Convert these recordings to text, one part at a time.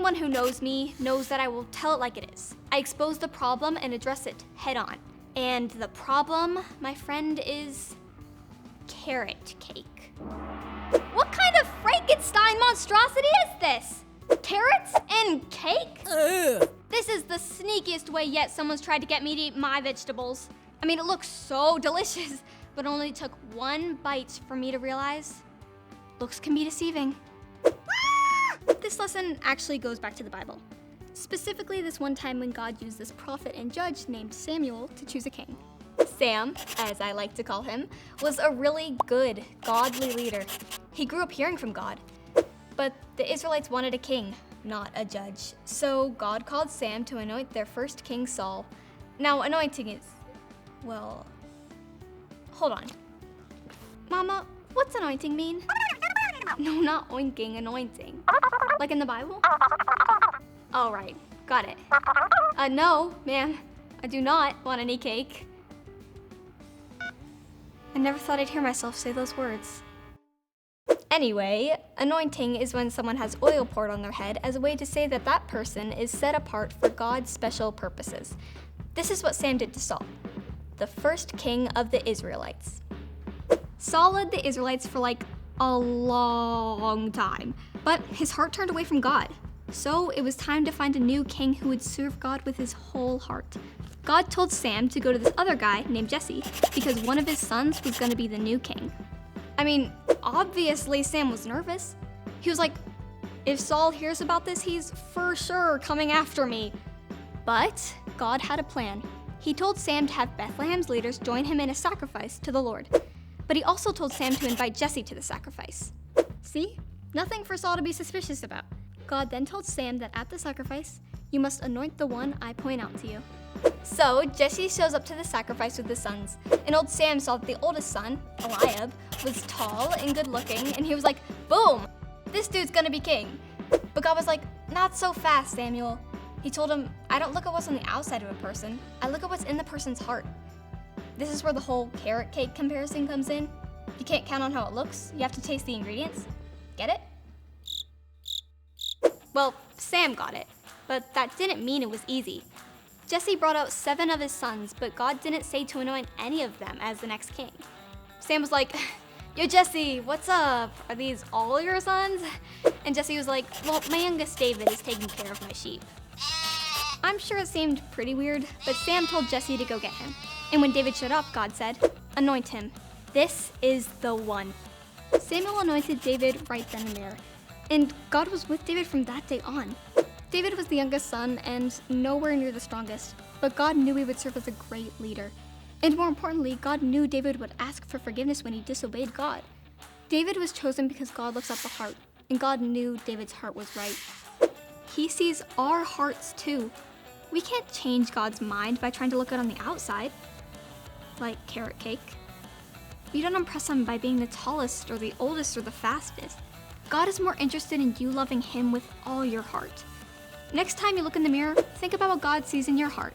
Anyone who knows me knows that I will tell it like it is. I expose the problem and address it head on. And the problem, my friend, is carrot cake. What kind of Frankenstein monstrosity is this? Carrots and cake? Ugh. This is the sneakiest way yet someone's tried to get me to eat my vegetables. I mean, it looks so delicious, but it only took one bite for me to realize looks can be deceiving. This lesson actually goes back to the Bible. Specifically, this one time when God used this prophet and judge named Samuel to choose a king. Sam, as I like to call him, was a really good, godly leader. He grew up hearing from God. But the Israelites wanted a king, not a judge. So God called Sam to anoint their first king, Saul. Now, anointing is, well, hold on. Mama, what's anointing mean? No, not oinking, anointing. Like in the Bible? Oh, right, got it. No, ma'am, I do not want any cake. I never thought I'd hear myself say those words. Anyway, anointing is when someone has oil poured on their head as a way to say that that person is set apart for God's special purposes. This is what Sam did to Saul, the first king of the Israelites. Saul led the Israelites for like a long time, but his heart turned away from God. So it was time to find a new king who would serve God with his whole heart. God told Sam to go to this other guy named Jesse because one of his sons was going to be the new king. I mean, obviously Sam was nervous. He was like, if Saul hears about this, he's for sure coming after me. But God had a plan. He told Sam to have Bethlehem's leaders join him in a sacrifice to the Lord. But he also told Sam to invite Jesse to the sacrifice. See? Nothing for Saul to be suspicious about. God then told Sam that at the sacrifice, you must anoint the one I point out to you. So Jesse shows up to the sacrifice with his sons, and old Sam saw that the oldest son, Eliab, was tall and good looking, and he was like, boom, this dude's gonna be king. But God was like, not so fast, Samuel. He told him, I don't look at what's on the outside of a person, I look at what's in the person's heart. This is where the whole carrot cake comparison comes in. You can't count on how it looks, you have to taste the ingredients. Get it? Well, Sam got it, but that didn't mean it was easy. Jesse brought out 7 of his sons, but God didn't say to anoint any of them as the next king. Sam was like, yo Jesse, what's up? Are these all your sons? And Jesse was like, well, my youngest David is taking care of my sheep. I'm sure it seemed pretty weird, but Sam told Jesse to go get him. And when David showed up, God said, anoint him. This is the one. Samuel anointed David right then and there. And God was with David from that day on. David was the youngest son and nowhere near the strongest, but God knew he would serve as a great leader. And more importantly, God knew David would ask for forgiveness when he disobeyed God. David was chosen because God looks at the heart, and God knew David's heart was right. He sees our hearts too. We can't change God's mind by trying to look good on the outside, like carrot cake. You don't impress him by being the tallest or the oldest or the fastest. God is more interested in you loving him with all your heart. Next time you look in the mirror, think about what God sees in your heart.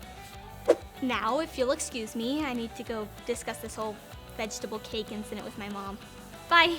Now, if you'll excuse me, I need to go discuss this whole vegetable cake incident with my mom. Bye.